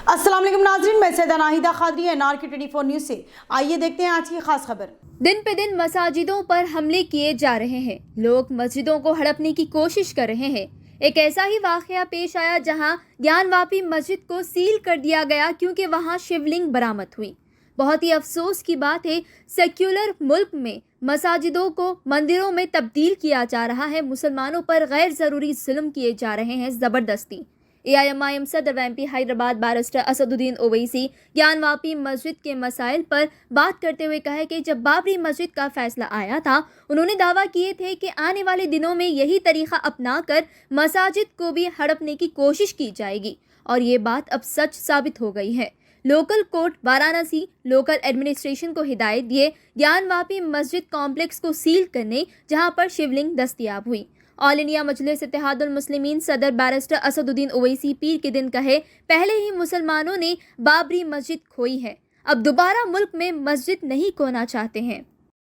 अस्सलाम वालेकुम नाज़रीन, मैं सैयदा नाहिदा खादरी NRK 24 न्यूज़ से। आइए देखते हैं आज की खास खबर। दिन पे दिन मसाजिदों पर हमले किए जा रहे हैं। लोग मस्जिदों को हड़पने की कोशिश कर रहे हैं। एक ऐसा ही वाकया पेश आया जहां ज्ञानवापी मस्जिद को सील कर दिया गया क्योंकि वहां शिवलिंग बरामद हुई। बहुत ही अफसोस की बात है, सेक्युलर मुल्क में मसाजिदों को मंदिरों में तब्दील किया जा रहा है। मुसलमानों पर गैर ज़रूरी जुल्म किए जा रहे हैं ज़बरदस्ती। AIMIM सदर MP हैदराबाद बैरिस्टर असदुद्दीन ओवैसी ज्ञानवापी मस्जिद के मसाइल पर बात करते हुए कहा कि जब बाबरी मस्जिद का फैसला आया था, उन्होंने दावा किए थे कि आने वाले दिनों में यही तरीका अपनाकर मसाजिद को भी हड़पने की कोशिश की जाएगी और ये बात अब सच साबित हो गई है। Local court Varanasi local administration को हिदायत दिए ज्ञानवापी मस्जिद कॉम्प्लेक्स को सील करने, जहां पर शिवलिंग दस्तयाब हुई। ऑल इंडिया मजलिस इत्तेहादुल मुस्लिमीन सदर बैरिस्टर असदुद्दीन ओवैसी पीर के दिन कहे, पहले ही मुसलमानों ने बाबरी मस्जिद खोई है, अब दोबारा मुल्क में मस्जिद नहीं खोना चाहते हैं।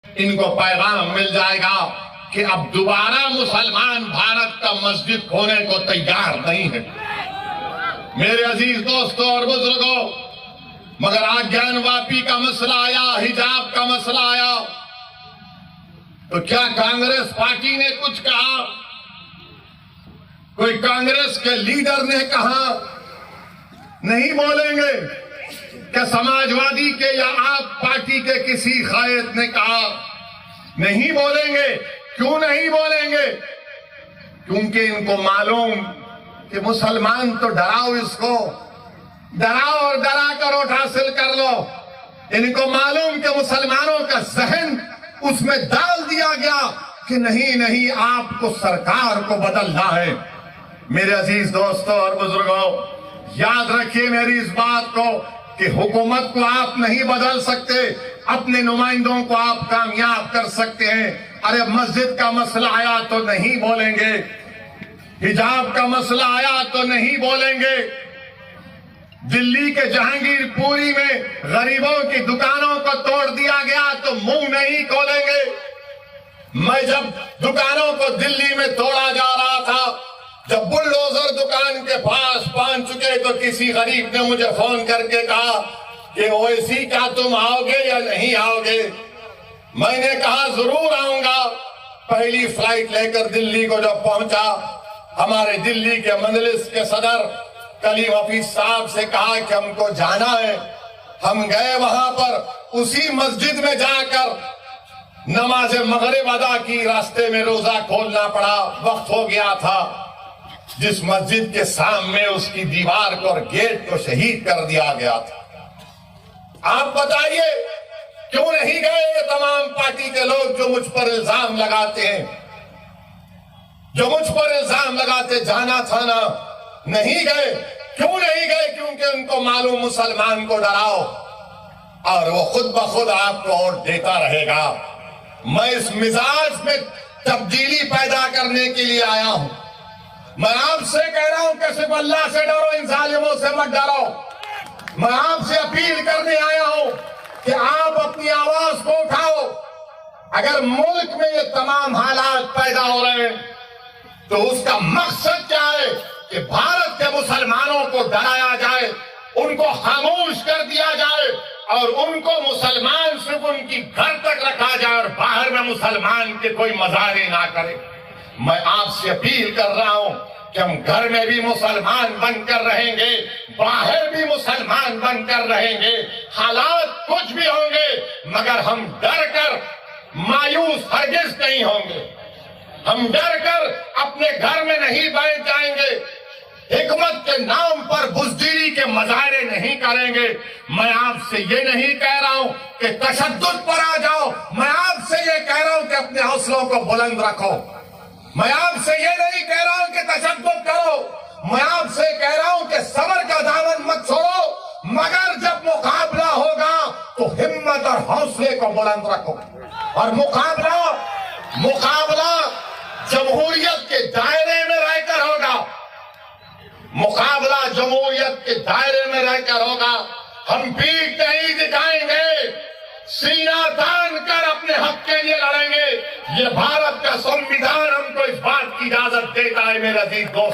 इनको पैगाम मिल जाएगा कि अब दोबारा मुसलमान भारत का मस्जिद खोने को तैयार नहीं है। मेरे अजीज दोस्तों और बुजुर्गों, मगर आज ज्ञानवापी का मसला आया, हिजाब का मसला आया, तो क्या कांग्रेस पार्टी ने कुछ कहा? कोई कांग्रेस के लीडर ने कहा? नहीं बोलेंगे। क्या समाजवादी के या आप पार्टी के किसी कायद ने कहा? नहीं बोलेंगे। क्यों नहीं बोलेंगे? क्योंकि इनको मालूम कि मुसलमान तो डराओ, इसको डराओ और डरा कर वोट हासिल कर लो। इनको मालूम कि मुसलमानों का जहन उसमें डाल दिया गया कि नहीं नहीं, आपको सरकार को बदलना है। मेरे अजीज दोस्तों और बुजुर्गों, याद रखिए मेरी इस बात को कि हुकूमत को आप नहीं बदल सकते, अपने नुमाइंदों को आप कामयाब कर सकते हैं। अरे मस्जिद का मसला आया तो नहीं बोलेंगे, हिजाब का मसला आया तो नहीं बोलेंगे, दिल्ली के जहांगीरपुरी में गरीबों की दुकानों को तोड़ दिया गया तो मुंह नहीं खोलेंगे। मैं जब दुकानों को दिल्ली में तोड़ा जा रहा था, जब बुलडोजर दुकान के पास पहुंच चुके तो किसी गरीब ने मुझे फोन करके कहा कि ओवैसी क्या तुम आओगे या नहीं आओगे? मैंने कहा जरूर आऊंगा। पहली फ्लाइट लेकर दिल्ली को जब पहुंचा, हमारे दिल्ली के मजलिस के सदर कलीम हफीज साहब से कहा कि हमको जाना है। हम गए वहां पर, उसी मस्जिद में जाकर नमाज मगरिब अदा की, रास्ते में रोजा खोलना पड़ा, वक्त हो गया था। जिस मस्जिद के सामने उसकी दीवार को और गेट को शहीद कर दिया गया था। आप बताइए क्यों नहीं गए ये तमाम पार्टी के लोग जो मुझ पर इल्जाम लगाते हैं, जो मुझ पर इल्जाम लगाते? जाना था ना, नहीं गए। क्यों नहीं गए? क्योंकि उनको मालूम मुसलमान को डराओ और वो खुद ब खुद आपको वोट देता रहेगा। मैं इस मिजाज में तब्दीली पैदा करने के लिए आया हूं। मैं आपसे कह रहा हूं कि सिर्फ अल्लाह से डरो, इन जालिमों से मत डरो। मैं आपसे अपील करने आया हूं कि आप अपनी आवाज को उठाओ। अगर मुल्क में ये तमाम हालात पैदा हो रहे हैं तो उसका मकसद क्या है? कि भारत के मुसलमानों को डराया जाए, उनको खामोश कर दिया जाए और उनको मुसलमान सिर्फ उनकी घर तक रखा जाए और बाहर में मुसलमान के कोई मजारे ना करे। मैं आपसे अपील कर रहा हूं कि हम घर में भी मुसलमान बनकर रहेंगे, बाहर भी मुसलमान बनकर रहेंगे। हालात कुछ भी होंगे मगर हम डर कर मायूस हरगिज नहीं होंगे। हम डर कर अपने घर में नहीं बैठ जाएंगे। हिकमत के नाम पर बुज़दिली के मजारे नहीं करेंगे। मैं आपसे ये नहीं कह रहा हूं कि तशद्दुद पर आ जाओ, मैं आपसे ये कह रहा हूं कि अपने हौसलों को बुलंद रखो। मैं आपसे ये नहीं कह रहा हूं कि तशद्दुद करो, मैं आपसे कह रहा हूं कि सब्र का दामन मत छोड़ो, मगर जब मुकाबला होगा तो हिम्मत और हौसले को बुलंद रखो। और मुकाबला जमहूरियत के दायरे में रहकर होगा, मुकाबला जमहूरियत के दायरे में रहकर होगा। हम पीठ नहीं दिखाएंगे, सीना तान कर अपने हक के लिए लड़ेंगे। ये भारत का संविधान हमको इस बात की इजाजत देता है मेरे अजीज दोस्त।